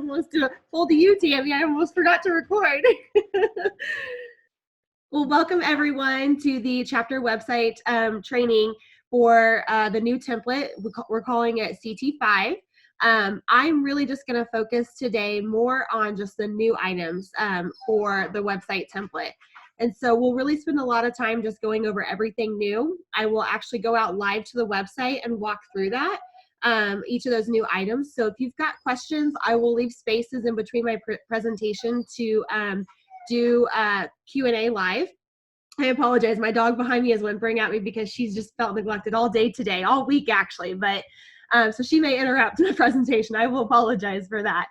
almost full to you, Tammy. I almost forgot to record. Well, welcome everyone to the chapter website training for the new template. We're calling it CT5. I'm really just going to focus today more on just the new items for the website template. And so we'll really spend a lot of time just going over everything new. I will actually go out live to the website and walk through that, each of those new items. So if you've got questions, I will leave spaces in between my presentation to do Q&A live. I apologize. My dog behind me is whimpering at me because she's just felt neglected all day today, all week actually, but so she may interrupt the presentation. I will apologize for that.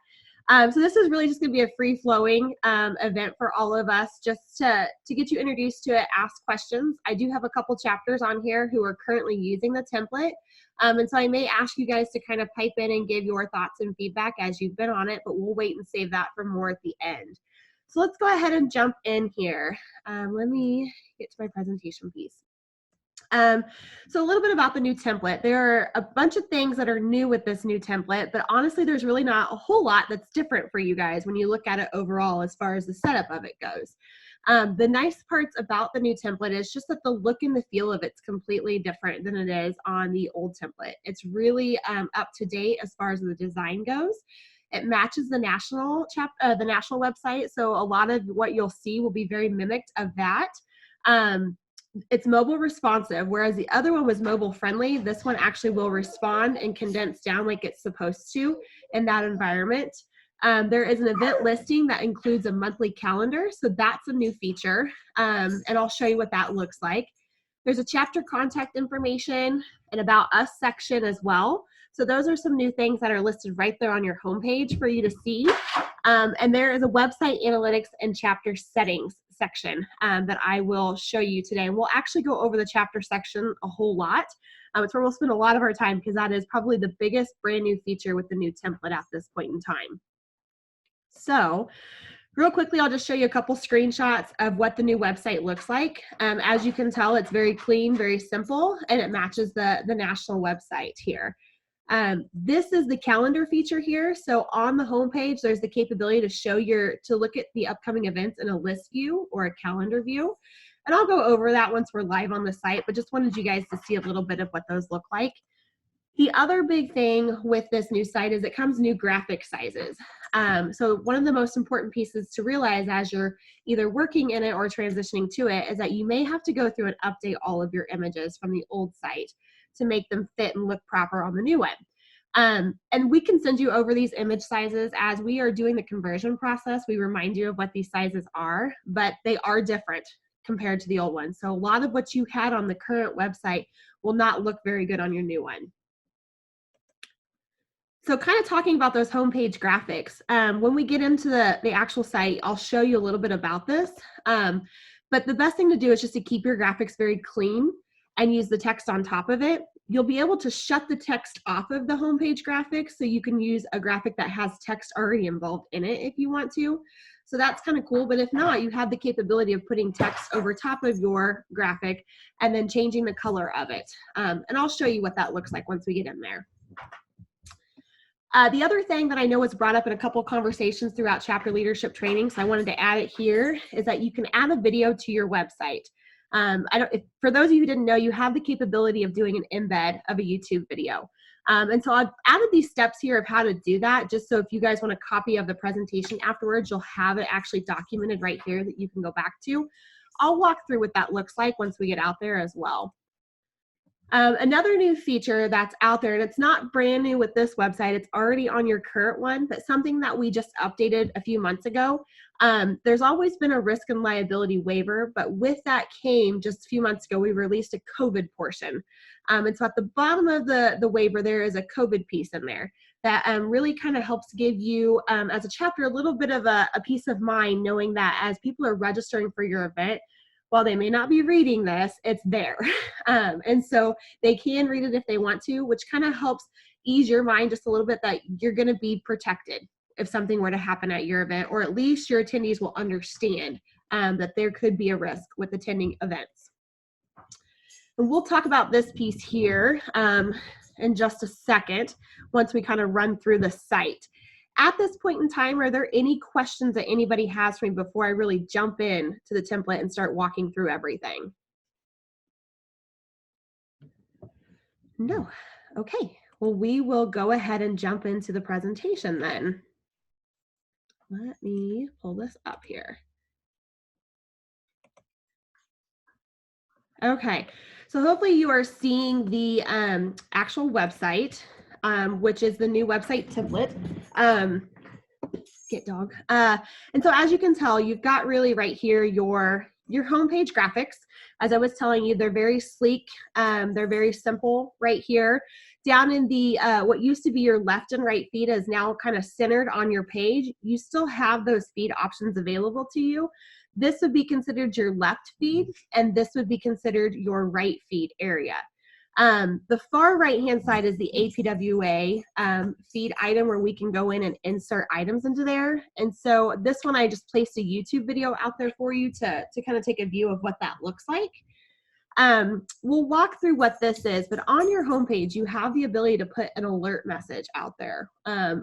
So this is really just going to be a free-flowing event for all of us, just to get you introduced to it, ask questions. I do have a couple chapters on here who are currently using the template, and so I may ask you guys to kind of pipe in and give your thoughts and feedback as you've been on it, but we'll wait and save that for more at the end. So let's go ahead and jump in here. Let me get to my presentation piece. So a little bit about the new template. There are a bunch of things that are new with this new template, but honestly, there's really not a whole lot that's different for you guys when you look at it overall as far as the setup of it goes. The nice parts about the new template is just that the look and the feel of it's completely different than it is on the old template. It's really up to date as far as the design goes. It matches the national website, so a lot of what you'll see will be very mimicked of that. It's mobile responsive, whereas the other one was mobile friendly. This one actually will respond and condense down like it's supposed to in that environment. There is an event listing that includes a monthly calendar, so that's a new feature, and I'll show you what that looks like. There's a chapter contact information and about us section as well. So those are some new things that are listed right there on your homepage for you to see. And there is a website analytics and chapter settings section that I will show you today. We'll actually go over the chapter section a whole lot. It's where we'll spend a lot of our time because that is probably the biggest brand new feature with the new template at this point in time. So real quickly, I'll just show you a couple screenshots of what the new website looks like. As you can tell, it's very clean, very simple, and it matches the national website here. This is the calendar feature here. So on the homepage, there's the capability to look at the upcoming events in a list view or a calendar view. And I'll go over that once we're live on the site, but just wanted you guys to see a little bit of what those look like. The other big thing with this new site is it comes new graphic sizes. So one of the most important pieces to realize as you're either working in it or transitioning to it is that you may have to go through and update all of your images from the old site to make them fit and look proper on the new one. And we can send you over these image sizes as we are doing the conversion process. We remind you of what these sizes are, but they are different compared to the old one. So a lot of what you had on the current website will not look very good on your new one. So kind of talking about those homepage graphics, when we get into the actual site, I'll show you a little bit about this. But the best thing to do is just to keep your graphics very clean and use the text on top of it. You'll be able to shut the text off of the homepage graphics, so you can use a graphic that has text already involved in it if you want to. So that's kind of cool, but if not, you have the capability of putting text over top of your graphic and then changing the color of it. And I'll show you what that looks like once we get in there. The other thing that I know was brought up in a couple conversations throughout chapter leadership training, so I wanted to add it here, is that you can add a video to your website. For those of you who didn't know, you have the capability of doing an embed of a YouTube video. And so I've added these steps here of how to do that, just so if you guys want a copy of the presentation afterwards, you'll have it actually documented right here that you can go back to. I'll walk through what that looks like once we get out there as well. Another new feature that's out there, and it's not brand new with this website, it's already on your current one, but something that we just updated a few months ago. There's always been a risk and liability waiver, but with that came just a few months ago, we released a COVID portion. And so at the bottom of the waiver, there is a COVID piece in there that really kind of helps give you, as a chapter, a little bit of a peace of mind, knowing that as people are registering for your event, while they may not be reading this, it's there. And so they can read it if they want to, which kind of helps ease your mind just a little bit that you're going to be protected if something were to happen at your event, or at least your attendees will understand that there could be a risk with attending events. And we'll talk about this piece here in just a second once we kind of run through the site. At this point in time, are there any questions that anybody has for me before I really jump in to the template and start walking through everything? No. Okay. Well, we will go ahead and jump into the presentation then. Let me pull this up here. Okay, so hopefully you are seeing the actual website, which is the new website template. Get dog. And so as you can tell, you've got really right here your homepage graphics. As I was telling you, they're very sleek. They're very simple right here. Down in the what used to be your left and right feed is now kind of centered on your page. You still have those feed options available to you. This would be considered your left feed, and this would be considered your right feed area. The far right-hand side is the APWA feed item where we can go in and insert items into there. And so this one, I just placed a YouTube video out there for you to kind of take a view of what that looks like. We'll walk through what this is, but on your homepage, you have the ability to put an alert message out there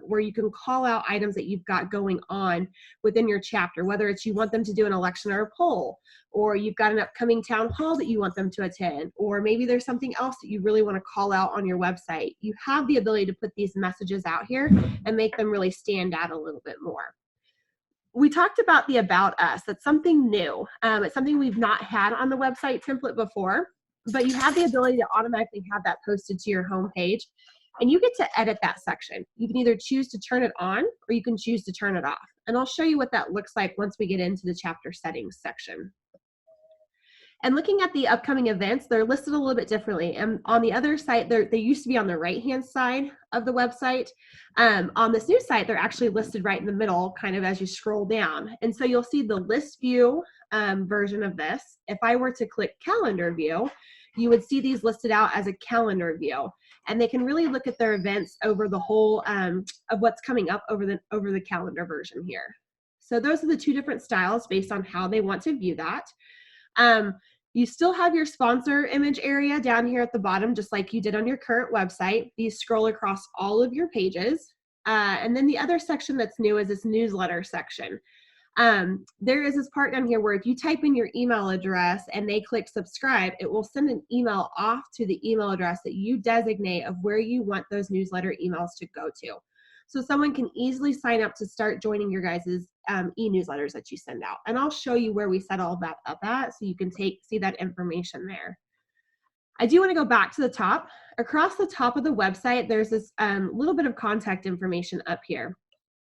where you can call out items that you've got going on within your chapter, whether it's you want them to do an election or a poll, or you've got an upcoming town hall that you want them to attend, or maybe there's something else that you really want to call out on your website. You have the ability to put these messages out here and make them really stand out a little bit more. We talked about the About Us. That's something new. It's something we've not had on the website template before, but you have the ability to automatically have that posted to your homepage, and you get to edit that section. You can either choose to turn it on or you can choose to turn it off. And I'll show you what that looks like once we get into the chapter settings section. And looking at the upcoming events, they're listed a little bit differently. And on the other site, they used to be on the right-hand side of the website. On this new site, they're actually listed right in the middle, kind of as you scroll down. And so you'll see the list view version of this. If I were to click calendar view, you would see these listed out as a calendar view. And they can really look at their events over the whole of what's coming up over the calendar version here. So those are the two different styles based on how they want to view that. You still have your sponsor image area down here at the bottom, just like you did on your current website. These scroll across all of your pages. And then the other section that's new is this newsletter section. There is this part down here where if you type in your email address and they click subscribe, it will send an email off to the email address that you designate of where you want those newsletter emails to go to. So someone can easily sign up to start joining your guys' e-newsletters that you send out. And I'll show you where we set all that up at so you can see that information there. I do want to go back to the top. Across the top of the website, there's this little bit of contact information up here.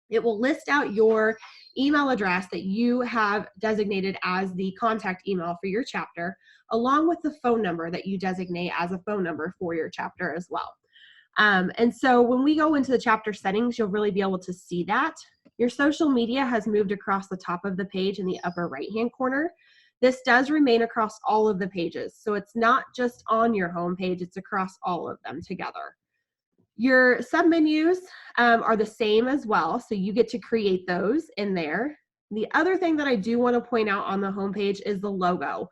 It will list out your email address that you have designated as the contact email for your chapter, along with the phone number that you designate as a phone number for your chapter as well. And so when we go into the chapter settings, you'll really be able to see that. Your social media has moved across the top of the page in the upper right-hand corner. This does remain across all of the pages. So it's not just on your home page, it's across all of them together. Your submenus are the same as well, so you get to create those in there. The other thing that I do want to point out on the homepage is the logo.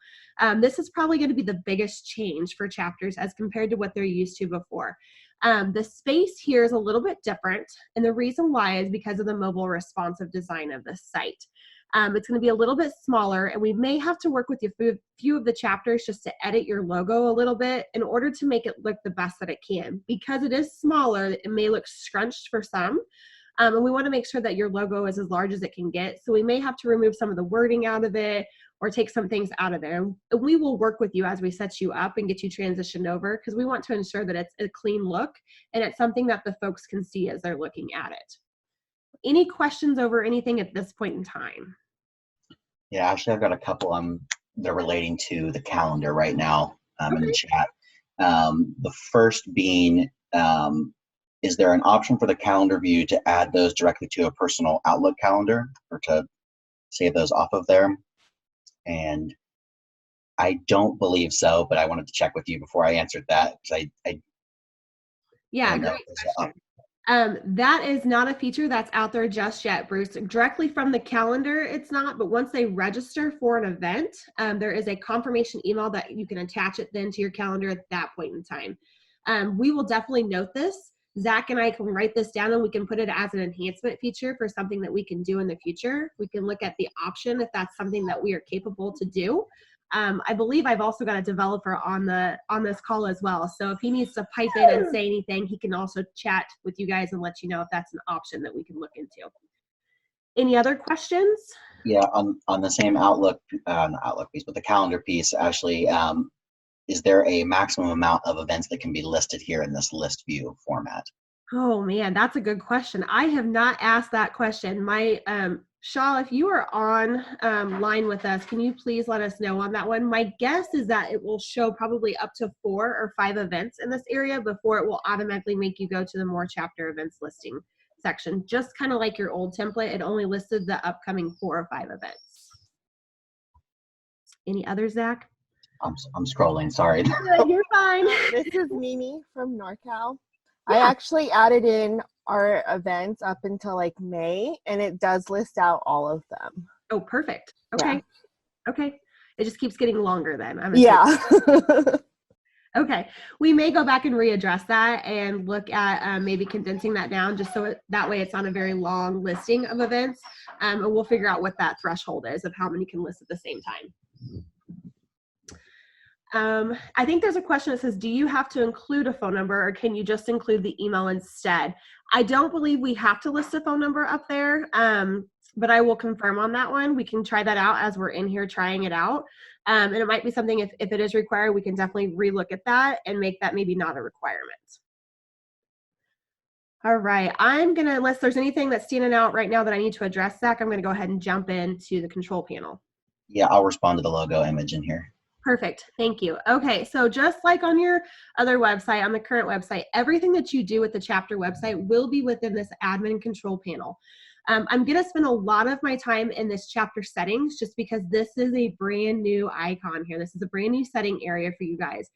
This is probably going to be the biggest change for chapters as compared to what they're used to before. The space here is a little bit different, and the reason why is because of the mobile responsive design of this site. It's going to be a little bit smaller, and we may have to work with a few of the chapters just to edit your logo a little bit in order to make it look the best that it can. Because it is smaller, it may look scrunched for some, and we want to make sure that your logo is as large as it can get. So we may have to remove some of the wording out of it or take some things out of there. And we will work with you as we set you up and get you transitioned over, because we want to ensure that it's a clean look and it's something that the folks can see as they're looking at it. Any questions over anything at this point in time? Yeah, actually, I've got a couple. They're relating to the calendar right now in the chat. The first being, is there an option for the calendar view to add those directly to a personal Outlook calendar or to save those off of there? And I don't believe so, but I wanted to check with you before I answered that, because Yeah, great question. That is not a feature that's out there just yet, Bruce. Directly from the calendar, it's not, but once they register for an event, there is a confirmation email that you can attach it then to your calendar at that point in time. We will definitely note this. Zach and I can write this down and we can put it as an enhancement feature for something that we can do in the future. We can look at the option if that's something that we are capable to do. I believe I've also got a developer on this call as well. So if he needs to pipe in and say anything, he can also chat with you guys and let you know if that's an option that we can look into. Any other questions? Yeah, on the same Outlook, not Outlook piece, but the calendar piece, actually, is there a maximum amount of events that can be listed here in this list view format? Oh man, that's a good question. I have not asked that question. My Shaw, if you are on line with us, can you please let us know on that one? My guess is that it will show probably up to 4 or 5 events in this area before it will automatically make you go to the more chapter events listing section. Just kind of like your old template, it only listed the upcoming 4 or 5 events. Any others, Zach? I'm scrolling, sorry. You're fine. This is Mimi from NorCal. Yeah. I actually added in our events up until like May, and it does list out all of them. Oh, perfect. Okay. Yeah. Okay. It just keeps getting longer then. Yeah. Okay. We may go back and readdress that and look at maybe condensing that down just so that way it's on a very long listing of events. And we'll figure out what that threshold is of how many can list at the same time. I think there's a question that says, do you have to include a phone number or can you just include the email instead? I don't believe we have to list a phone number up there, but I will confirm on that one. We can try that out as we're in here trying it out. And it might be something, if it is required, we can definitely relook at that and make that maybe not a requirement. All right, unless there's anything that's standing out right now that I need to address, Zach, I'm gonna go ahead and jump into the control panel. Yeah, I'll respond to the logo image in here. Perfect. Thank you. Okay. So just like on your other website, on the current website, everything that you do with the chapter website will be within this admin control panel. I'm going to spend a lot of my time in this chapter settings just because this is a brand new icon here. This is a brand new setting area for you guys.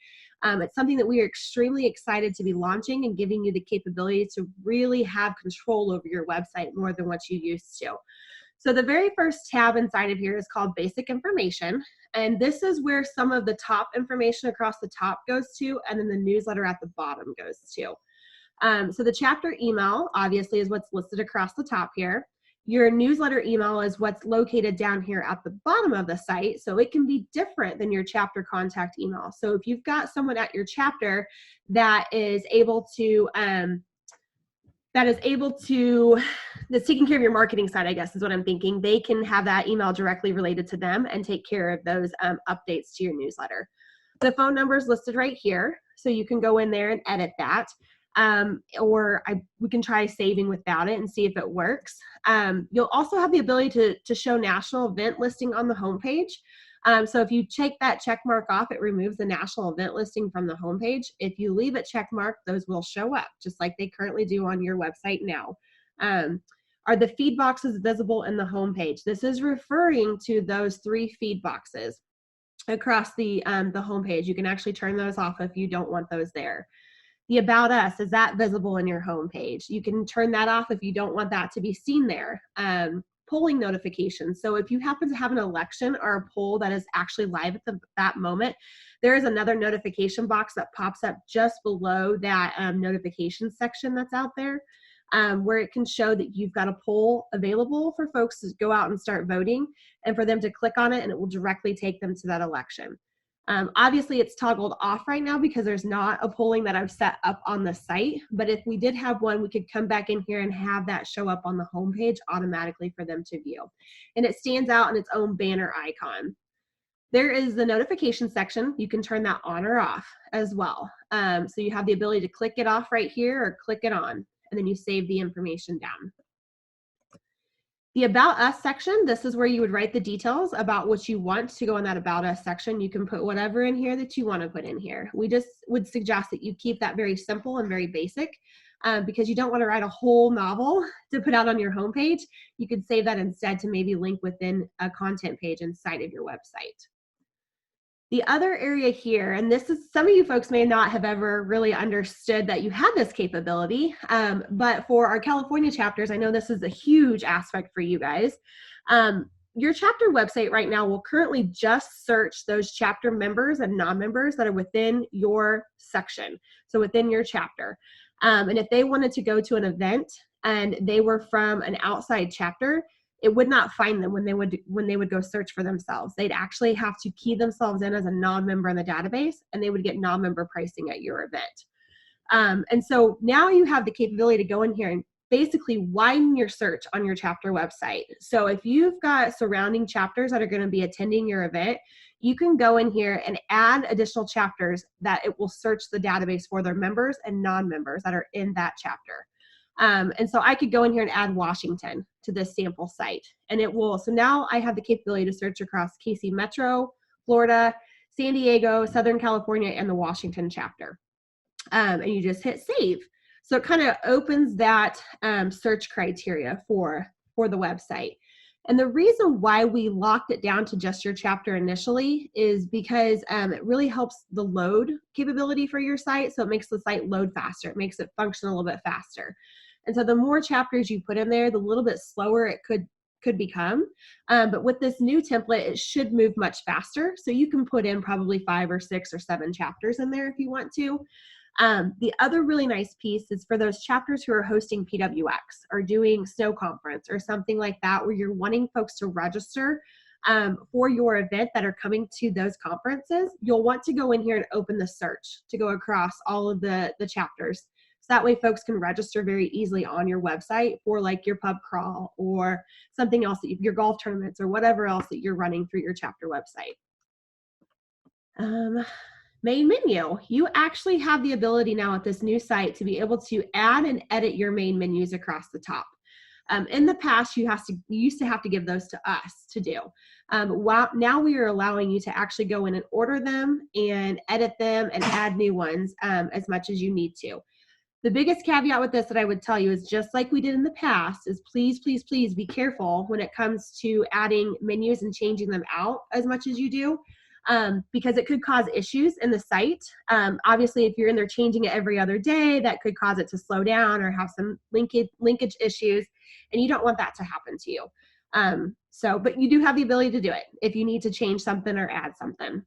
It's something that we are extremely excited to be launching and giving you the capability to really have control over your website more than what you used to. So the very first tab inside of here is called Basic Information. And this is where some of the top information across the top goes to, and then the newsletter at the bottom goes to. So the chapter email, obviously, is what's listed across the top here. Your newsletter email is what's located down here at the bottom of the site. So it can be different than your chapter contact email. So if you've got someone at your chapter that's taking care of your marketing side, I guess is what I'm thinking, they can have that email directly related to them and take care of those updates to your newsletter. The phone number is listed right here, so you can go in there and edit that. We can try saving without it and see if it works. You'll also have the ability to show national event listing on the homepage. So if you take that check mark off, it removes the national event listing from the homepage. If you leave it check marked, those will show up just like they currently do on your website now. Are the feed boxes visible in the homepage? This is referring to those 3 feed boxes across the homepage. You can actually turn those off if you don't want those there. The About Us, is that visible in your homepage? You can turn that off if you don't want that to be seen there. Polling notifications. So if you happen to have an election or a poll that is actually live at that moment, there is another notification box that pops up just below that notification section that's out there, where it can show that you've got a poll available for folks to go out and start voting and for them to click on it, and it will directly take them to that election. Obviously, it's toggled off right now because there's not a polling that I've set up on the site. But if we did have one, we could come back in here and have that show up on the homepage automatically for them to view. And it stands out in its own banner icon. There is the notification section. You can turn that on or off as well. So you have the ability to click it off right here or click it on, and then you save the information down. The About Us section, this is where you would write the details about what you want to go in that About Us section. You can put whatever in here that you want to put in here. We just would suggest that you keep that very simple and very basic because you don't want to write a whole novel to put out on your homepage. You could save that instead to maybe link within a content page inside of your website. The other area here, and this is, some of you folks may not have ever really understood that you had this capability, but for our California chapters, I know this is a huge aspect for you guys. Your chapter website right now will currently just search those chapter members and non-members that are within your section, so within your chapter. And if they wanted to go to an event and they were from an outside chapter, it would not find them when they would go search for themselves. They'd actually have to key themselves in as a non-member in the database, and they would get non-member pricing at your event. And so now you have the capability to go in here and basically widen your search on your chapter website. So if you've got surrounding chapters that are going to be attending your event, you can go in here and add additional chapters that it will search the database for their members and non-members that are in that chapter. And so I could go in here and add Washington to this sample site, and it will. So now I have the capability to search across KC Metro, Florida, San Diego, Southern California, and the Washington chapter. And you just hit save. So it kind of opens that search criteria for the website. And the reason why we locked it down to just your chapter initially is because it really helps the load capability for your site. So it makes the site load faster. It makes it function a little bit faster. And so the more chapters you put in there, the little bit slower it could become. But with this new template, it should move much faster. So you can put in probably 5 or 6 or 7 chapters in there if you want to. The other really nice piece is for those chapters who are hosting PWX or doing Snow Conference or something like that, where you're wanting folks to register for your event that are coming to those conferences. You'll want to go in here and open the search to go across all of the chapters. So that way folks can register very easily on your website for like your pub crawl or something else, your golf tournaments or whatever else that you're running through your chapter website. Main menu. You actually have the ability now at this new site to be able to add and edit your main menus across the top. In the past, you used to have to give those to us to do. Now we are allowing you to actually go in and order them and edit them and add new ones as much as you need to. The biggest caveat with this that I would tell you is just like we did in the past is please, please, please be careful when it comes to adding menus and changing them out as much as you do. Because it could cause issues in the site. Obviously, if you're in there changing it every other day, that could cause it to slow down or have some linkage issues, and you don't want that to happen to you. But you do have the ability to do it if you need to change something or add something.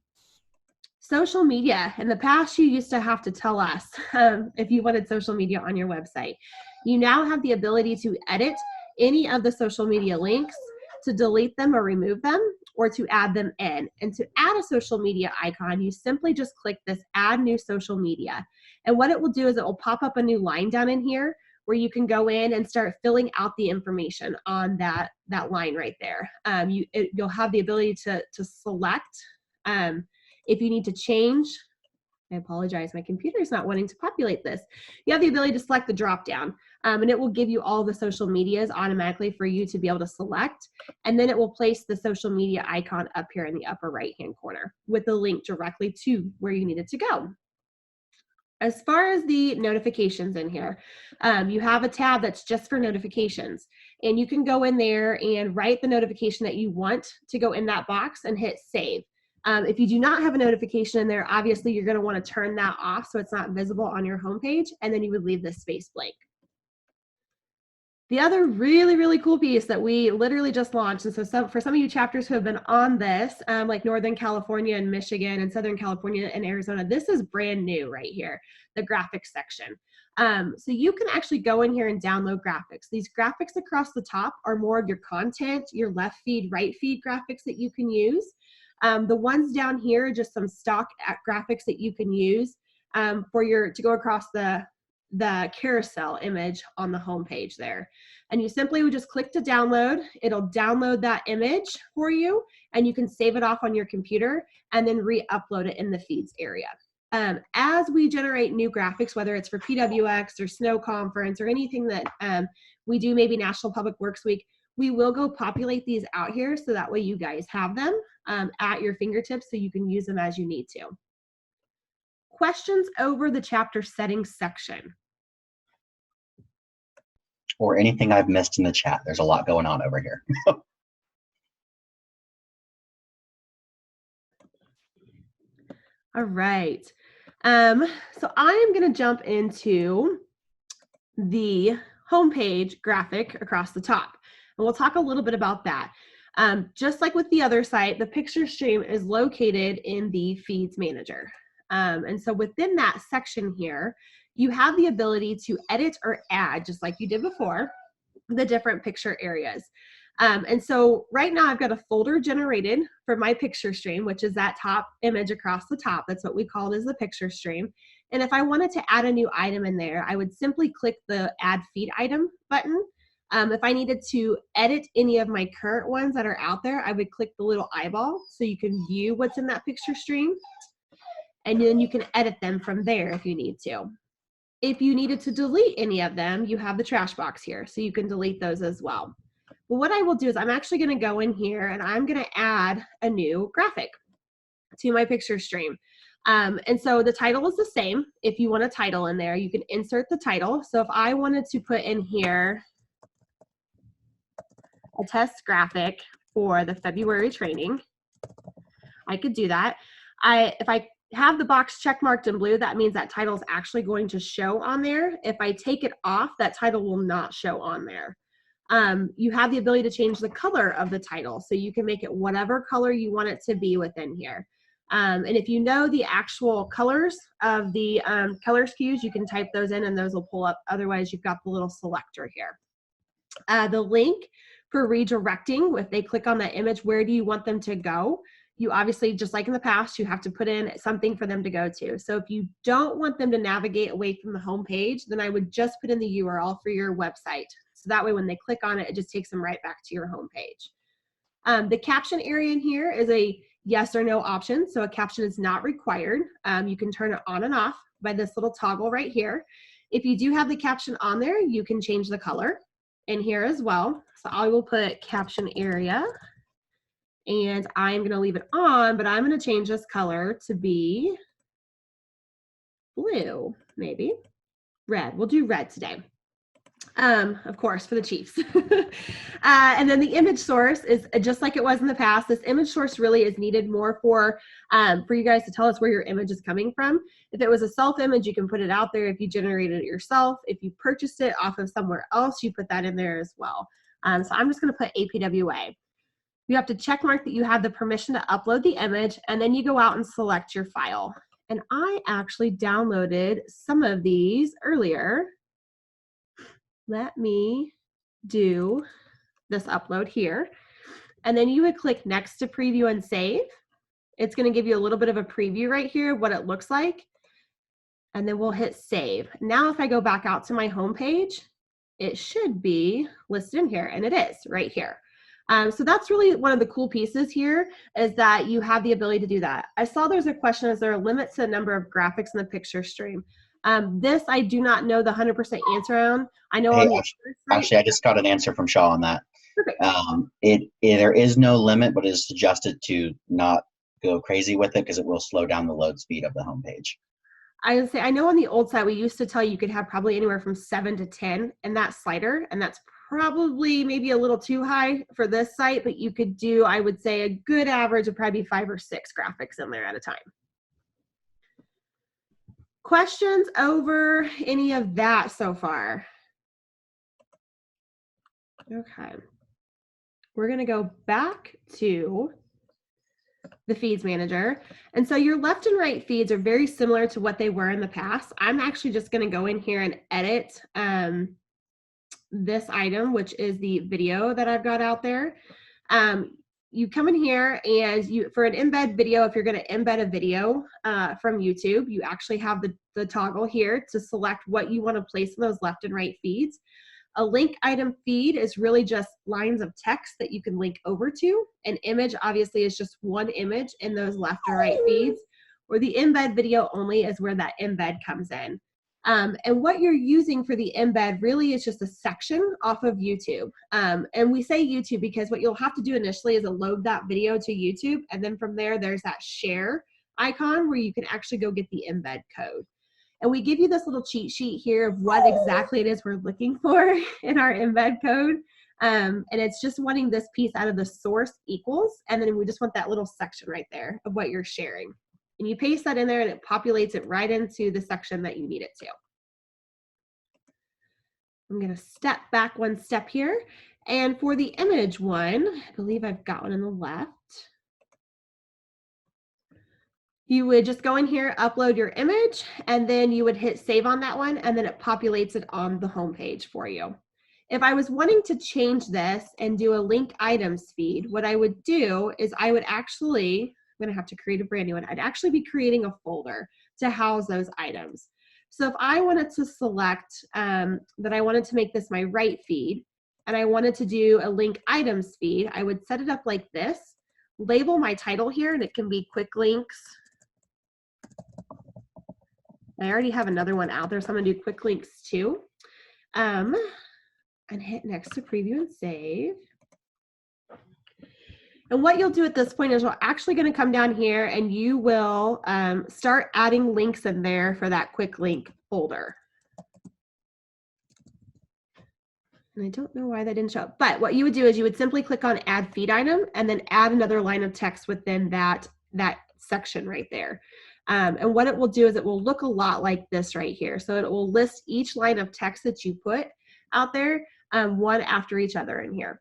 Social media. In the past, you used to have to tell us if you wanted social media on your website. You now have the ability to edit any of the social media links, to delete them or remove them, or to add them in. And to add a social media icon, you simply just click this add new social media. And what it will do is it will pop up a new line down in here where you can go in and start filling out the information on that line right there. You'll have the ability to select if you need to change. I apologize, my computer is not wanting to populate this. You have the ability to select the drop down, and it will give you all the social medias automatically for you to be able to select, and then it will place the social media icon up here in the upper right hand corner with the link directly to where you need it to go. As far as the notifications in here, you have a tab that's just for notifications, and you can go in there and write the notification that you want to go in that box and hit save. If you do not have a notification in there, obviously you're going to want to turn that off so it's not visible on your homepage, and then you would leave this space blank. The other really, really cool piece that we literally just launched, and so for some of you chapters who have been on this, like Northern California and Michigan and Southern California and Arizona, this is brand new right here, the graphics section. So you can actually go in here and download graphics. These graphics across the top are more of your content, your left feed, right feed graphics that you can use. The ones down here are just some stock graphics that you can use to go across the carousel image on the home page there. And you simply would just click to download. It'll download that image for you, and you can save it off on your computer and then re-upload it in the feeds area. As we generate new graphics, whether it's for PWX or Snow Conference or anything that we do, maybe National Public Works Week, we will go populate these out here so that way you guys have them at your fingertips so you can use them as you need to. Questions over the chapter settings section? Or anything I've missed in the chat. There's a lot going on over here. All right. So I am going to jump into the homepage graphic across the top, and we'll talk a little bit about that. Just like with the other site, the picture stream is located in the Feeds Manager. And so within that section here, you have the ability to edit or add, just like you did before, the different picture areas. And so right now I've got a folder generated for my picture stream, which is that top image across the top. That's what we call it as the picture stream. And if I wanted to add a new item in there, I would simply click the add feed item button. If I needed to edit any of my current ones that are out there, I would click the little eyeball so you can view what's in that picture stream. And then you can edit them from there if you need to. If you needed to delete any of them, you have the trash box here, so you can delete those as well. But what I will do is I'm actually going to go in here and I'm going to add a new graphic to my picture stream. And so the title is the same. If you want a title in there, you can insert the title. So if I wanted to put in here a test graphic for the February training, I could do that. If I have the box check marked in blue, that means that title is actually going to show on there. If I take it off, that title will not show on there. You have the ability to change the color of the title, so you can make it whatever color you want it to be within here. And if you know the actual colors of the color SKUs, you can type those in and those will pull up. Otherwise, you've got the little selector here. The link for redirecting, if they click on that image, where do you want them to go? You obviously, just like in the past, you have to put in something for them to go to. So if you don't want them to navigate away from the home page, then I would just put in the URL for your website. So that way when they click on it, it just takes them right back to your home page. The caption area in here is a yes or no option. So a caption is not required. You can turn it on and off by this little toggle right here. If you do have the caption on there, you can change the color in here as well. So I will put caption area. And I'm going to leave it on, but I'm going to change this color to be blue, maybe. Red. We'll do red today. Of course, for the Chiefs. And then the image source is just like it was in the past. This image source really is needed more for you guys to tell us where your image is coming from. If it was a self image, you can put it out there. If you generated it yourself, if you purchased it off of somewhere else, you put that in there as well. So I'm just going to put APWA. You have to check mark that you have the permission to upload the image, and then you go out and select your file. And I actually downloaded some of these earlier. Let me do this upload here. And then you would click next to preview and save. It's going to give you a little bit of a preview right here, what it looks like. And then we'll hit save. Now if I go back out to my home page, it should be listed in here, and it is right here. So that's really one of the cool pieces here, is that you have the ability to do that. I saw there's a question, is there a limit to the number of graphics in the picture stream? This I do not know the 100% answer on. I know on the actually, I just got an answer from Shaw on that. Perfect. There is no limit, but it is suggested to not go crazy with it because it will slow down the load speed of the homepage. I would say, I know on the old side, we used to tell you could have probably anywhere from 7 to 10 in that slider, and that's probably maybe a little too high for this site, but you could do, I would say, a good average of probably 5 or 6 graphics in there at a time. Questions over any of that so far? Okay. We're going to go back to the feeds manager. And so your left and right feeds are very similar to what they were in the past. I'm actually just going to go in here and edit this item, which is the video that I've got out there. You come in here and for an embed video, if you're going to embed a video from YouTube, you actually have the toggle here to select what you want to place in those left and right feeds. A link item feed is really just lines of text that you can link over to. An image obviously is just one image in those left or right feeds, or the embed video only is where that embed comes in. And what you're using for the embed really is just a section off of YouTube. And we say YouTube because what you'll have to do initially is load that video to YouTube, and then from there, there's that share icon where you can actually go get the embed code. And we give you this little cheat sheet here of what exactly it is we're looking for in our embed code. And it's just wanting this piece out of the source equals, and then we just want that little section right there of what you're sharing. And you paste that in there and it populates it right into the section that you need it to. I'm going to step back one step here. And for the image one, I believe I've got one on the left. You would just go in here, upload your image, and then you would hit save on that one, and then it populates it on the home page for you. If I was wanting to change this and do a link items feed, what I would do is I would actually, I'm gonna have to create a brand new one. I'd actually be creating a folder to house those items. So if I wanted to select that I wanted to make this my right feed, and I wanted to do a link items feed, I would set it up like this, label my title here, and it can be quick links. I already have another one out there, so I'm gonna do quick links too. And hit next to preview and save. And what you'll do at this point is we're actually gonna come down here and you will start adding links in there for that quick link folder. And I don't know why that didn't show up, but what you would do is you would simply click on add feed item and then add another line of text within that section right there. And what it will do is it will look a lot like this right here. So it will list each line of text that you put out there, one after each other in here.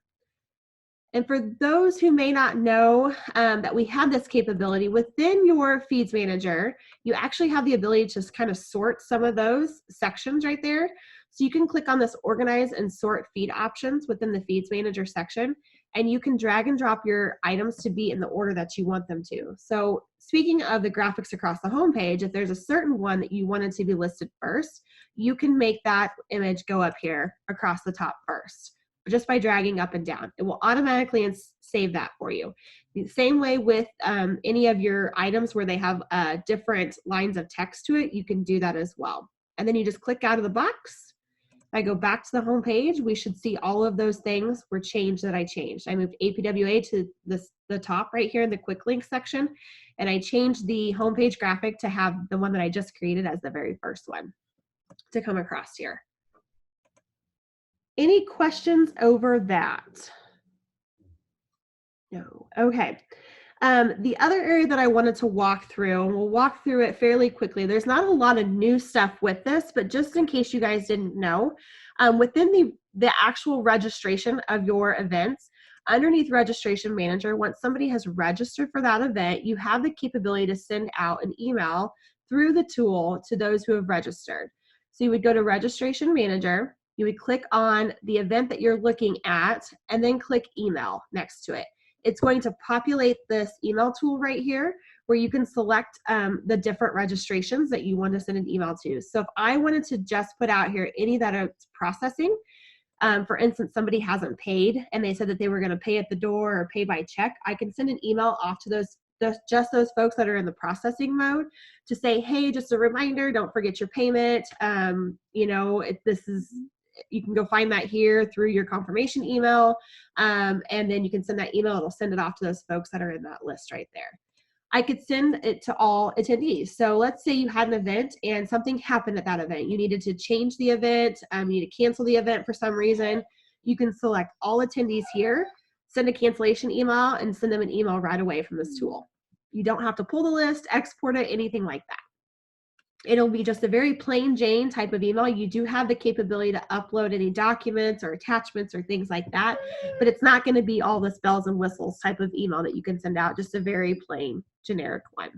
And for those who may not know that we have this capability, within your feeds manager, you actually have the ability to just kind of sort some of those sections right there. So you can click on this organize and sort feed options within the feeds manager section, and you can drag and drop your items to be in the order that you want them to. So speaking of the graphics across the home page, if there's a certain one that you wanted to be listed first, you can make that image go up here across the top first, just by dragging up and down. It will automatically save that for you. The same way with any of your items where they have different lines of text to it, you can do that as well. And then you just click out of the box. If I go back to the home page, we should see all of those things were changed that I changed. I moved APWA to the top right here in the quick link section, and I changed the homepage graphic to have the one that I just created as the very first one to come across here. Any questions over that? No. Okay. The other area that I wanted to walk through, and we'll walk through it fairly quickly. There's not a lot of new stuff with this, but just in case you guys didn't know, within the actual registration of your events, underneath Registration Manager, once somebody has registered for that event, you have the capability to send out an email through the tool to those who have registered. So you would go to Registration Manager, you would click on the event that you're looking at, and then click email next to it. It's going to populate this email tool right here where you can select the different registrations that you want to send an email to. So if I wanted to just put out here any that are processing, for instance, somebody hasn't paid and they said that they were going to pay at the door or pay by check, I can send an email off to just those folks that are in the processing mode to say, hey, just a reminder, don't forget your payment. You can go find that here through your confirmation email, and then you can send that email. It'll send it off to those folks that are in that list right there. I could send it to all attendees. So let's say you had an event and something happened at that event. You needed to change the event, you need to cancel the event for some reason. You can select all attendees here, send a cancellation email, and send them an email right away from this tool. You don't have to pull the list, export it, anything like that. It'll be just a very plain Jane type of email. You do have the capability to upload any documents or attachments or things like that, but it's not going to be all this bells and whistles type of email that you can send out, just a very plain generic one.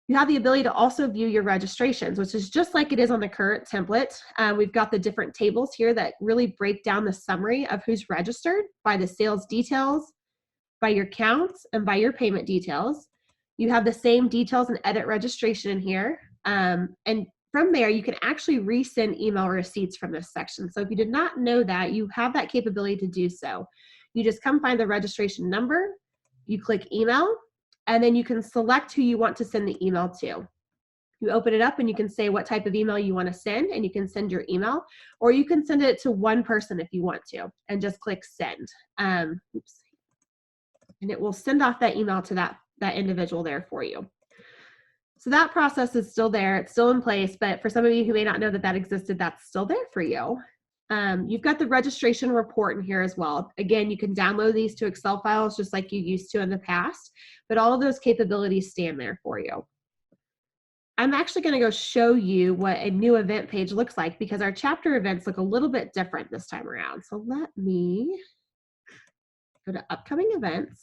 You have the ability to also view your registrations, which is just like it is on the current template. We've got the different tables here that really break down the summary of who's registered by the sales details, by your counts, and by your payment details. You have the same details and edit registration in here. And from there, you can actually resend email receipts from this section. So if you did not know that, you have that capability to do so. You just come find the registration number, you click email, and then you can select who you want to send the email to. You open it up and you can say what type of email you want to send, and you can send your email, or you can send it to one person if you want to, and just click send. And it will send off that email to that individual there for you. So that process is still there, it's still in place, but for some of you who may not know that that existed, that's still there for you. You've got the registration report in here as well. Again, you can download these to Excel files just like you used to in the past, but all of those capabilities stand there for you. I'm actually going to go show you what a new event page looks like because our chapter events look a little bit different this time around. So let me go to upcoming events.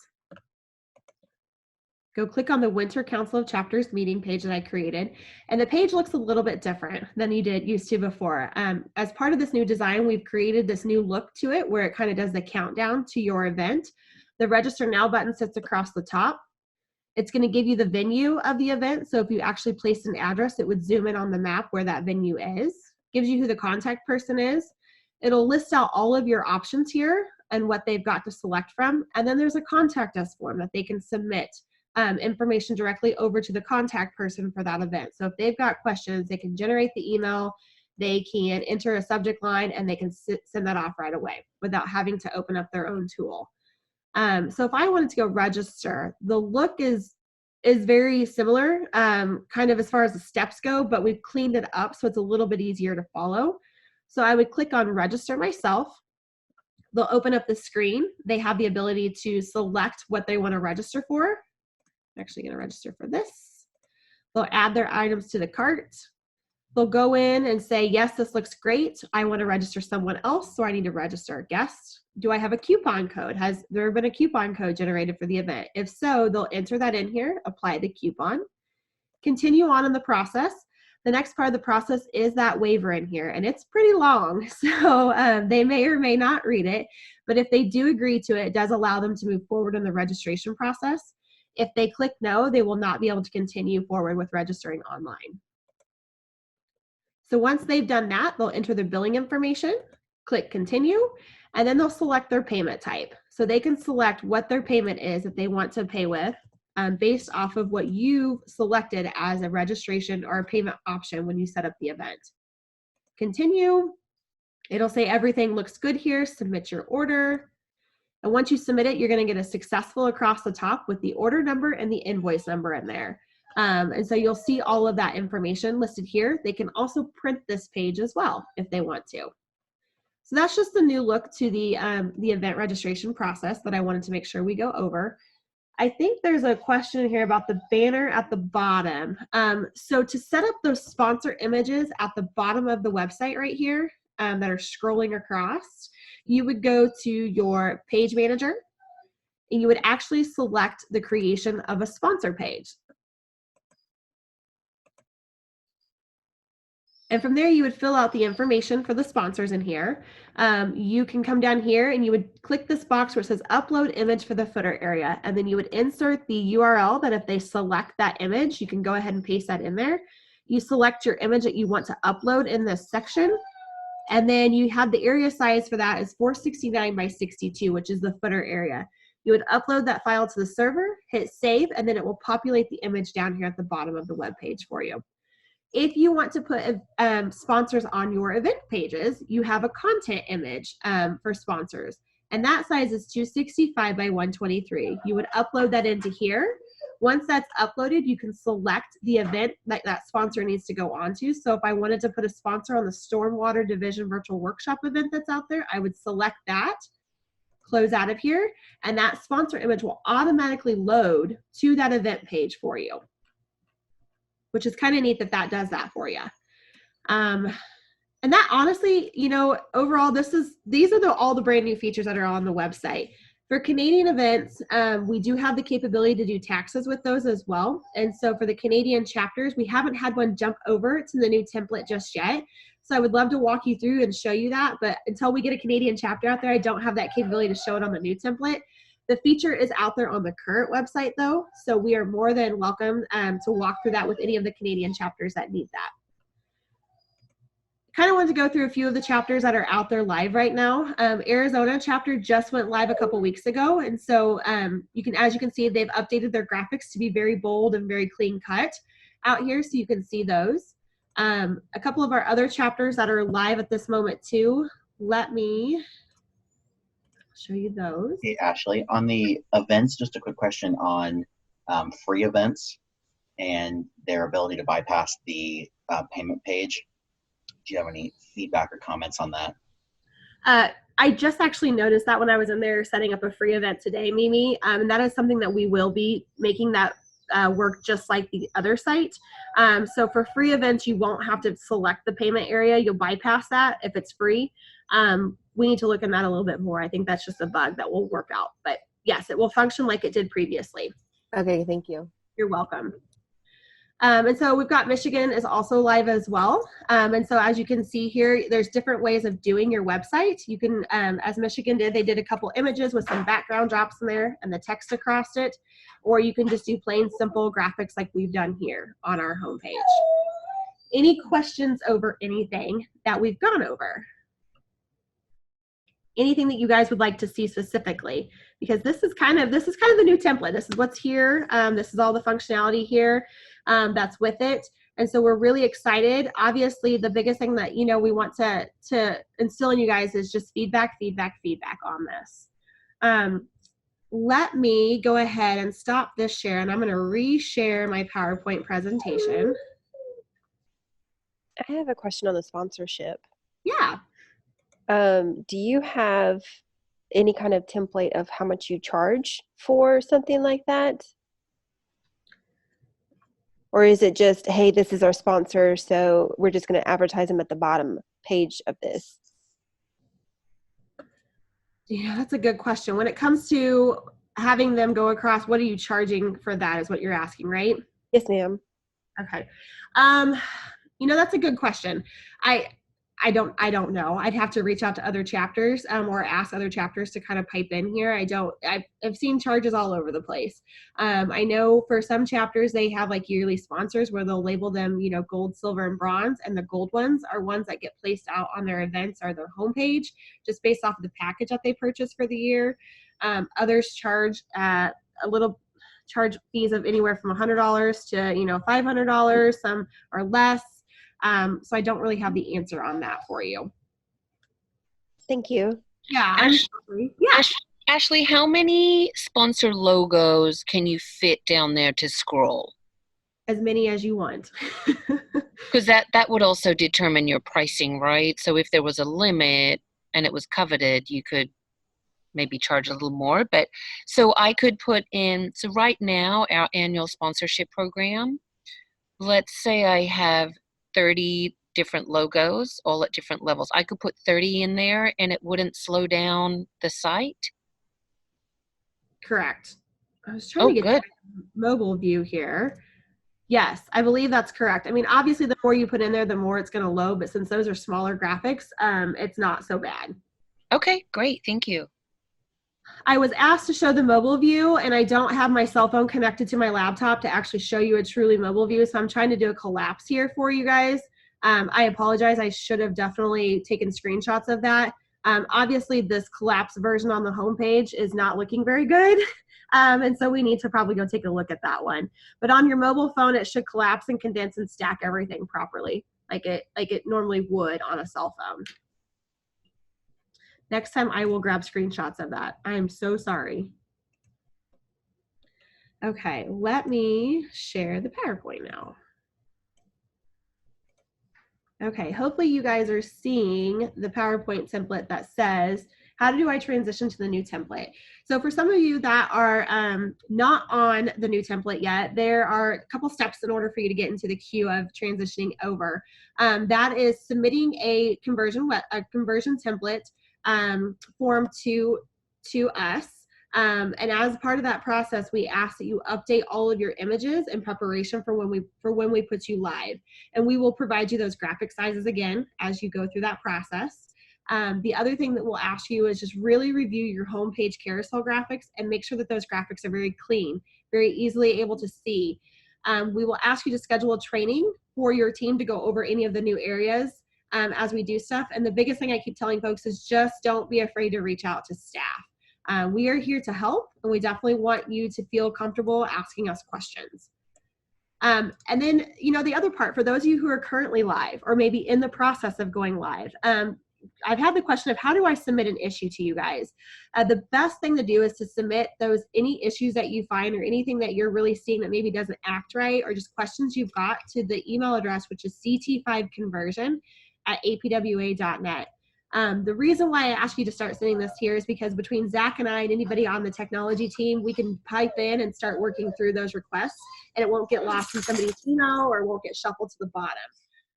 Go click on the Winter Council of Chapters meeting page that I created. And the page looks a little bit different than you used to before. As part of this new design, we've created this new look to it where it kind of does the countdown to your event. The Register Now button sits across the top. It's going to give you the venue of the event. So if you actually placed an address, it would zoom in on the map where that venue is. Gives you who the contact person is. It'll list out all of your options here and what they've got to select from. And then there's a contact us form that they can submit information directly over to the contact person for that event. So if they've got questions, they can generate the email, they can enter a subject line, and they can send that off right away without having to open up their own tool. So if I wanted to go register, the look is very similar, kind of as far as the steps go, but we've cleaned it up so it's a little bit easier to follow. So I would click on register myself. They'll open up the screen. They have the ability to select what they want to register for. I'm actually going to register for this. They'll add their items to the cart. They'll go in and say, yes, this looks great. I want to register someone else, so I need to register a guest. Do I have a coupon code? Has there been a coupon code generated for the event? If so, they'll enter that in here, apply the coupon, continue on in the process. The next part of the process is that waiver in here, and it's pretty long, so they may or may not read it, but if they do agree to it, it does allow them to move forward in the registration process. If they click no, they will not be able to continue forward with registering online. So once they've done that, they'll enter their billing information, click continue, and then they'll select their payment type. So they can select what their payment is that they want to pay with based off of what you've selected as a registration or a payment option when you set up the event. Continue. It'll say everything looks good here, submit your order. And once you submit it, you're going to get a successful across the top with the order number and the invoice number in there. And so you'll see all of that information listed here. They can also print this page as well if they want to. So that's just the new look to the event registration process that I wanted to make sure we go over. I think there's a question here about the banner at the bottom. So to set up those sponsor images at the bottom of the website right here that are scrolling across, you would go to your page manager and you would actually select the creation of a sponsor page. And from there, you would fill out the information for the sponsors in here. You can come down here and you would click this box where it says upload image for the footer area. And then you would insert the URL that if they select that image, you can go ahead and paste that in there. You select your image that you want to upload in this section. And then you have the area size for that is 469 by 62, which is the footer area. You would upload that file to the server, hit save, and then it will populate the image down here at the bottom of the web page for you. If you want to put sponsors on your event pages, you have a content image for sponsors, and that size is 265 by 123. You would upload that into here. Once that's uploaded, you can select the event that sponsor needs to go onto. So if I wanted to put a sponsor on the Stormwater Division Virtual Workshop event that's out there, I would select that, close out of here, and that sponsor image will automatically load to that event page for you, which is kind of neat that that does that for you. And that honestly, you know, overall, these are all the brand new features that are on the website. For Canadian events, we do have the capability to do taxes with those as well. And so for the Canadian chapters, we haven't had one jump over to the new template just yet. So I would love to walk you through and show you that. But until we get a Canadian chapter out there, I don't have that capability to show it on the new template. The feature is out there on the current website though. So we are more than welcome to walk through that with any of the Canadian chapters that need that. Kind of wanted to go through a few of the chapters that are out there live right now. Arizona chapter just went live a couple weeks ago. And so as you can see, they've updated their graphics to be very bold and very clean cut out here. So you can see those. A couple of our other chapters that are live at this moment too. Let me show you those. Hey, Ashley, on the events, just a quick question on free events and their ability to bypass the payment page. Do you have any feedback or comments on that? I just actually noticed that when I was in there setting up a free event today, Mimi, and that is something that we will be making that work just like the other site. So for free events, you won't have to select the payment area. You'll bypass that if it's free. We need to look at that a little bit more. I think that's just a bug that will work out. But yes, it will function like it did previously. Okay, thank you. You're welcome. And so we've got Michigan is also live as well. And so as you can see here, there's different ways of doing your website. You can, as Michigan did, they did a couple images with some background drops in there and the text across it, or you can just do plain simple graphics like we've done here on our homepage. Any questions over anything that we've gone over? Anything that you guys would like to see specifically, because this is kind of the new template. This is what's here. This is all the functionality here that's with it, and so we're really excited. Obviously, the biggest thing that we want to instill in you guys is just feedback on this. Let me go ahead and stop this share, and I'm going to reshare my PowerPoint presentation. I have a question on the sponsorship. Yeah. Do you have any kind of template of how much you charge for something like that? Or is it just, hey, this is our sponsor, so we're just going to advertise them at the bottom page of this? Yeah, that's a good question. When it comes to having them go across, what are you charging for that is what you're asking, right? Yes, ma'am. Okay. That's a good question. I don't know. I'd have to reach out to other chapters or ask other chapters to kind of pipe in here. I've seen charges all over the place. I know for some chapters they have like yearly sponsors where they'll label them, gold, silver, and bronze. And the gold ones are ones that get placed out on their events or their homepage just based off of the package that they purchase for the year. Others charge charge fees of anywhere from $100 to $500. Some are less. So I don't really have the answer on that for you. Thank you. Yeah. Ashley, how many sponsor logos can you fit down there to scroll? As many as you want. Because that would also determine your pricing, right? So if there was a limit and it was coveted, you could maybe charge a little more. But so I could put in, so right now our annual sponsorship program, let's say I have 30 different logos all at different levels. I could put 30 in there and it wouldn't slow down the site? Correct. I was trying to get good. Mobile view here. Yes, I believe that's correct. I mean, obviously the more you put in there, the more it's going to load, but since those are smaller graphics, it's not so bad. Okay, great. Thank you. I was asked to show the mobile view, and I don't have my cell phone connected to my laptop to actually show you a truly mobile view, so I'm trying to do a collapse here for you guys. I apologize. I should have definitely taken screenshots of that. Obviously, this collapsed version on the homepage is not looking very good, and so we need to probably go take a look at that one. But on your mobile phone, it should collapse and condense and stack everything properly, like it normally would on a cell phone. Next time I will grab screenshots of that. I am so sorry. Okay, let me share the PowerPoint now. Okay, hopefully you guys are seeing the PowerPoint template that says, how do I transition to the new template? So for some of you that are not on the new template yet, there are a couple steps in order for you to get into the queue of transitioning over. That is submitting a conversion template form to us. And as part of that process, we ask that you update all of your images in preparation for when we put you live. And we will provide you those graphic sizes again as you go through that process. The other thing that we'll ask you is just really review your homepage carousel graphics and make sure that those graphics are very clean, very easily able to see. We will ask you to schedule a training for your team to go over any of the new areas as we do stuff. And the biggest thing I keep telling folks is just don't be afraid to reach out to staff. We are here to help, and we definitely want you to feel comfortable asking us questions. And then, the other part, for those of you who are currently live or maybe in the process of going live, I've had the question of how do I submit an issue to you guys? The best thing to do is to submit any issues that you find or anything that you're really seeing that maybe doesn't act right or just questions you've got to the email address, which is ct5conversion@apwa.net. The reason why I ask you to start sending this here is because between Zach and I and anybody on the technology team, we can pipe in and start working through those requests, and it won't get lost in somebody's email or won't get shuffled to the bottom.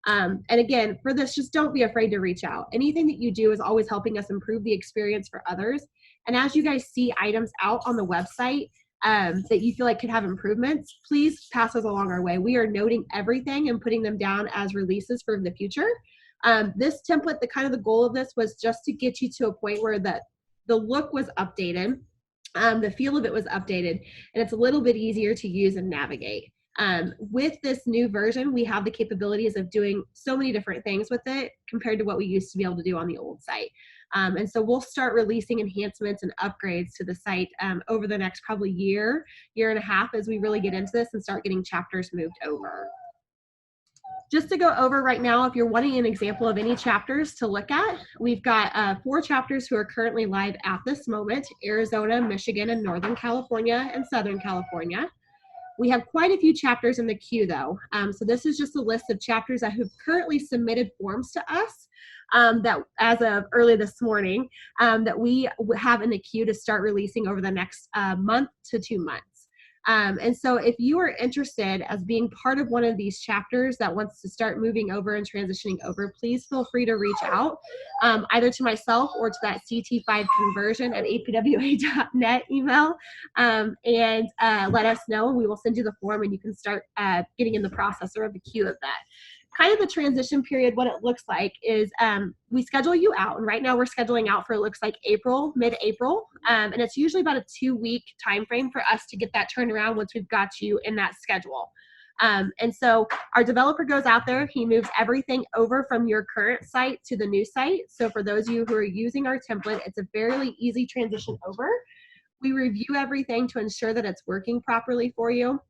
And again, for this, just don't be afraid to reach out. Anything that you do is always helping us improve the experience for others. And as you guys see items out on the website, that you feel like could have improvements, please pass those along our way. We are noting everything and putting them down as releases for the future. This template, the goal of this was just to get you to a point where the look was updated, the feel of it was updated, and it's a little bit easier to use and navigate. With this new version, we have the capabilities of doing so many different things with it compared to what we used to be able to do on the old site. And so we'll start releasing enhancements and upgrades to the site over the next probably year and a half as we really get into this and start getting chapters moved over. Just to go over right now, if you're wanting an example of any chapters to look at, we've got 4 chapters who are currently live at this moment: Arizona, Michigan, and Northern California, and Southern California. We have quite a few chapters in the queue, though. So this is just a list of chapters that have currently submitted forms to us that, as of early this morning, that we have in the queue to start releasing over the next month to 2 months. And so if you are interested as being part of one of these chapters that wants to start moving over and transitioning over, please feel free to reach out either to myself or to that CT5 conversion at apwa.net email and let us know, and we will send you the form and you can start getting in the processor of the queue of that. Kind of the transition period, what it looks like is we schedule you out, and right now we're scheduling out for, it looks like mid-April, and it's usually about a 2-week time frame for us to get that turned around once we've got you in that schedule. And so our developer goes out there, he moves everything over from your current site to the new site. So for those of you who are using our template, it's a fairly easy transition over. We review everything to ensure that it's working properly for you,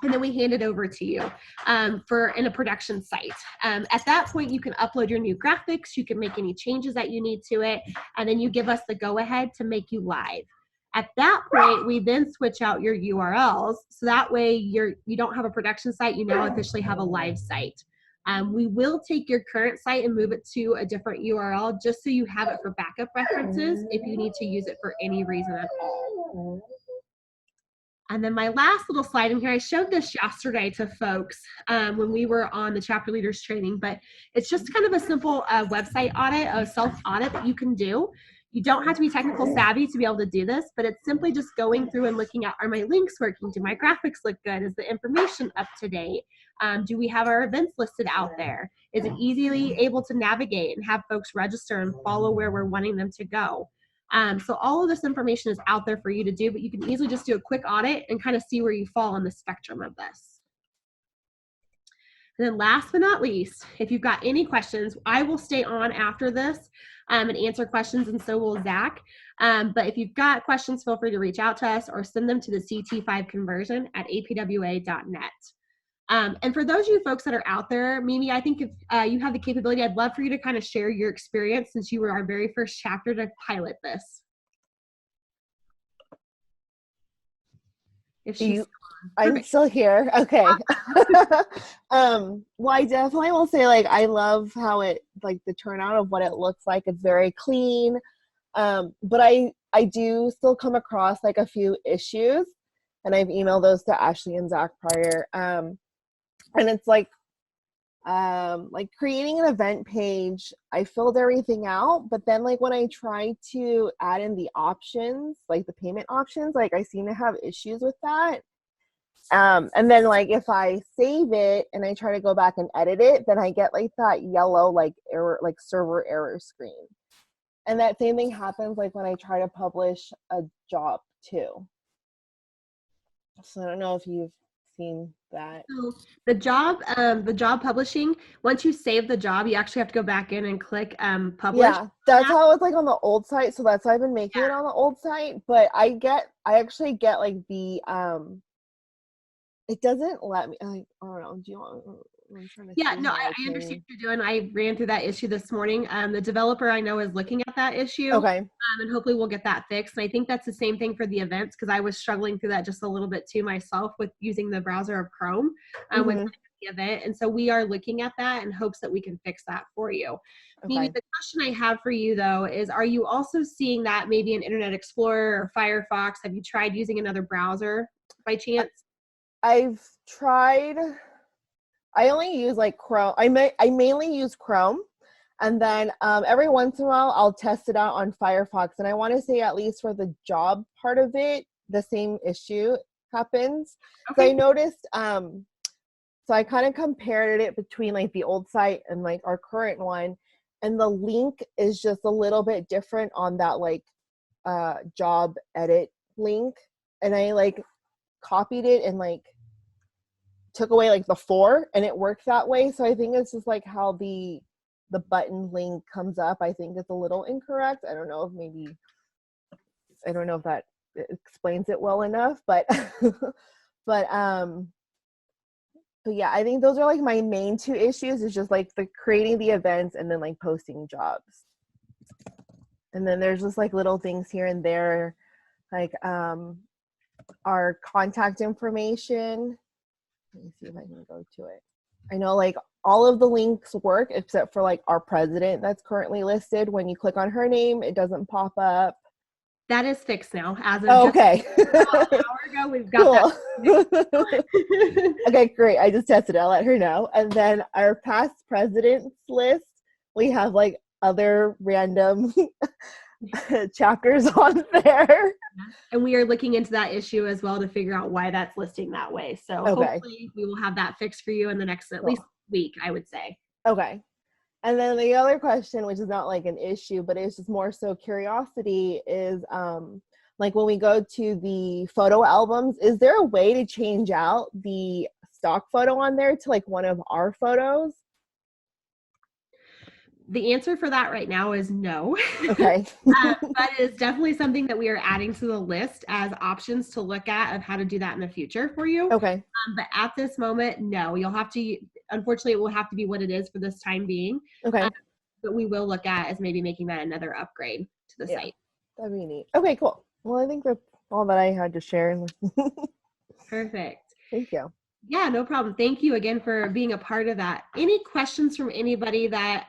and then we hand it over to you in a production site. At that point, you can upload your new graphics, you can make any changes that you need to it, and then you give us the go-ahead to make you live. At that point, we then switch out your URLs, so that way you don't have a production site, you now officially have a live site. We will take your current site and move it to a different URL just so you have it for backup references if you need to use it for any reason at all. And then my last little slide in here, I showed this yesterday to folks when we were on the chapter leaders training, but it's just kind of a simple website audit, a self-audit that you can do. You don't have to be technical savvy to be able to do this, but it's simply just going through and looking at, are my links working? Do my graphics look good? Is the information up to date? Do we have our events listed out there? Is it easily able to navigate and have folks register and follow where we're wanting them to go? So all of this information is out there for you to do, but you can easily just do a quick audit and kind of see where you fall on the spectrum of this. And then last but not least, if you've got any questions, I will stay on after this and answer questions, and so will Zach. But if you've got questions, feel free to reach out to us or send them to the CT5 conversion at apwa.net. And for those of you folks that are out there, Mimi, I think if you have the capability, I'd love for you to kind of share your experience since you were our very first chapter to pilot this. If she's I'm still here. Okay. Well, I definitely will say, like, I love how it, like, the turnout of what it looks like. It's very clean. But I do still come across like a few issues, and I've emailed those to Ashley and Zach prior. And it's like creating an event page, I filled everything out, but then like when I try to add in the options, like the payment options, like I seem to have issues with that. And then like if I save it and I try to go back and edit it, then I get like that yellow like error, like server error screen. And that same thing happens like when I try to publish a job too. So I don't know if you've seen that. So the job publishing, once you save the job, you actually have to go back in and click publish. Yeah, that's how it's like on the old site. So that's why I've been making it on the old site. But I actually get like the it doesn't let me. I don't know. Do you want? I'm trying to Yeah, no, I understand what you're doing. I ran through that issue this morning. The developer I know is looking at that issue. Okay. And hopefully we'll get that fixed. And I think that's the same thing for the events because I was struggling through that just a little bit too myself with using the browser of Chrome with the event. And so we are looking at that in hopes that we can fix that for you. Okay. Mimi, the question I have for you though is, are you also seeing that maybe in Internet Explorer or Firefox? Have you tried using another browser by chance? I've tried. I only use like Chrome. I mainly use Chrome, and then every once in a while I'll test it out on Firefox. And I want to say at least for the job part of it, the same issue happens. So Okay. I noticed, so I kind of compared it between like the old site and like our current one, and the link is just a little bit different on that like job edit link, and I like copied it and like took away like the 4 and it worked that way. So I think it's just like how the button link comes up. I think it's a little incorrect. I don't know if that explains it well enough, but but yeah, I think those are like my main 2 issues, is just like the creating the events and then like posting jobs. And then there's just like little things here and there, like our contact information. Let me see if I can go to it. I know like all of the links work except for like our president that's currently listed. When you click on her name, it doesn't pop up. That is fixed now. As of Okay. about an hour ago, we've got that. Okay, great. I just tested it. I'll let her know. And then our past presidents list, we have like other random chapters on there. And we are looking into that issue as well to figure out why that's listing that way. So Okay. hopefully we will have that fixed for you in the next at least week, I would say. Okay. And then the other question, which is not like an issue, but it's just more so curiosity, is like when we go to the photo albums, is there a way to change out the stock photo on there to like one of our photos? The answer for that right now is no. Okay. But it's definitely something that we are adding to the list as options to look at of how to do that in the future for you. Okay. But at this moment, no. You'll have to, unfortunately, it will have to be what it is for this time being. Okay. But we will look at as maybe making that another upgrade to the site. That'd be neat. Okay, cool. Well, I think that's all that I had to share. Perfect. Thank you. Yeah, no problem. Thank you again for being a part of that. Any questions from anybody that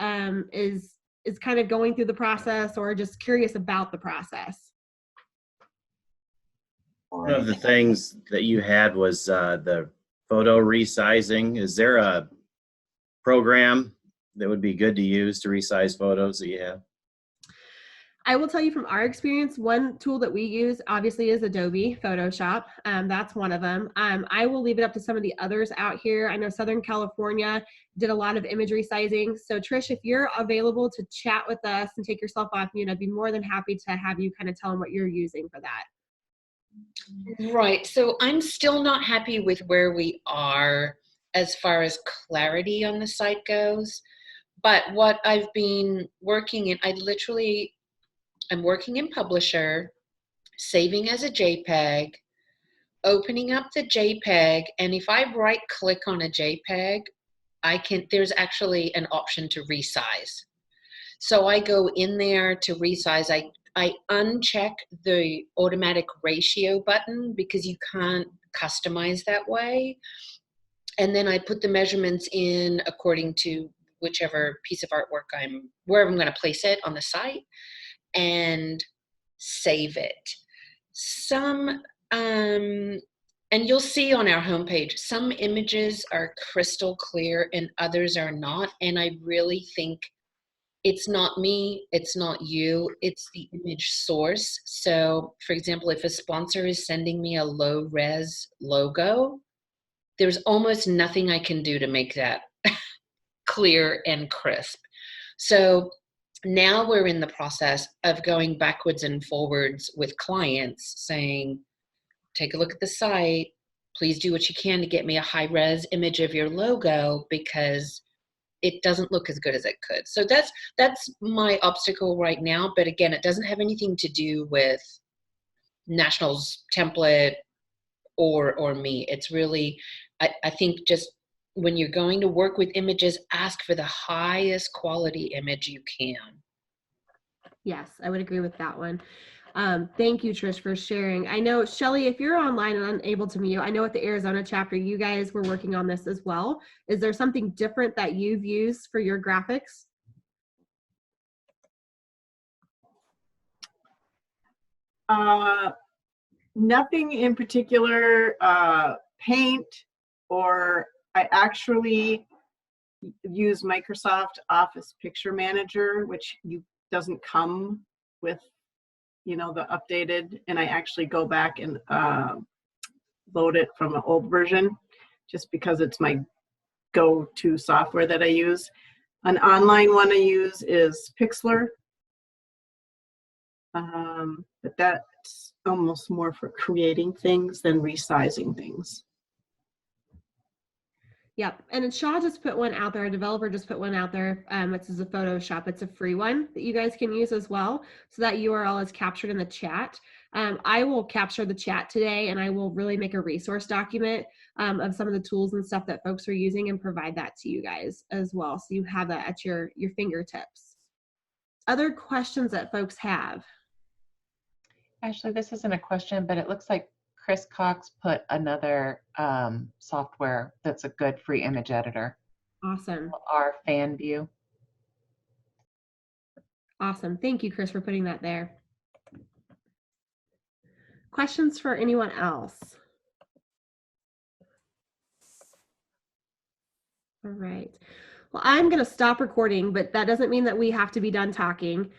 is kind of going through the process or just curious about the process? One of the things that you had was the photo resizing. Is there a program that would be good to use to resize photos that you have? I will tell you from our experience, one tool that we use obviously is Adobe Photoshop. That's one of them. I will leave it up to some of the others out here. I know Southern California did a lot of image resizing. So Trish, if you're available to chat with us and take yourself off mute, I'd be more than happy to have you kind of tell them what you're using for that. Right. So I'm still not happy with where we are as far as clarity on the site goes. But what I've been working in, I'm working in Publisher, saving as a JPEG, opening up the JPEG, and if I right click on a JPEG, there's actually an option to resize. So I go in there to resize. I uncheck the automatic ratio button because you can't customize that way. And then I put the measurements in according to whichever piece of artwork wherever I'm going to place it on the site, and save it. And you'll see on our homepage, some images are crystal clear and others are not. And I really think it's not me, it's not you, it's the image source. So for example, if a sponsor is sending me a low res logo, there's almost nothing I can do to make that clear and crisp. So now we're in the process of going backwards and forwards with clients saying, take a look at the site. Please do what you can to get me a high res image of your logo because it doesn't look as good as it could. So that's my obstacle right now. But again, it doesn't have anything to do with National's template or me. It's really, I think just when you're going to work with images, ask for the highest quality image you can. Yes, I would agree with that one. Thank you, Trish, for sharing. I know, Shelly, if you're online and unable to mute, I know at the Arizona chapter, you guys were working on this as well. Is there something different that you've used for your graphics? Nothing in particular, Paint, or I actually use Microsoft Office Picture Manager, which doesn't come with you know, the updated, and I actually go back and load it from an old version just because it's my go-to software that I use. An online one I use is Pixlr, but that's almost more for creating things than resizing things. Yep. And Shaw just put one out there. A developer just put one out there. It's a Photoshop. It's a free one that you guys can use as well. So that URL is captured in the chat. I will capture the chat today, and I will really make a resource document of some of the tools and stuff that folks are using and provide that to you guys as well. So you have that at your fingertips. Other questions that folks have? Ashley, this isn't a question, but it looks like Chris Cox put another software that's a good free image editor. Awesome. Our fan view. Awesome. Thank you, Chris, for putting that there. Questions for anyone else? All right. Well, I'm going to stop recording, but that doesn't mean that we have to be done talking.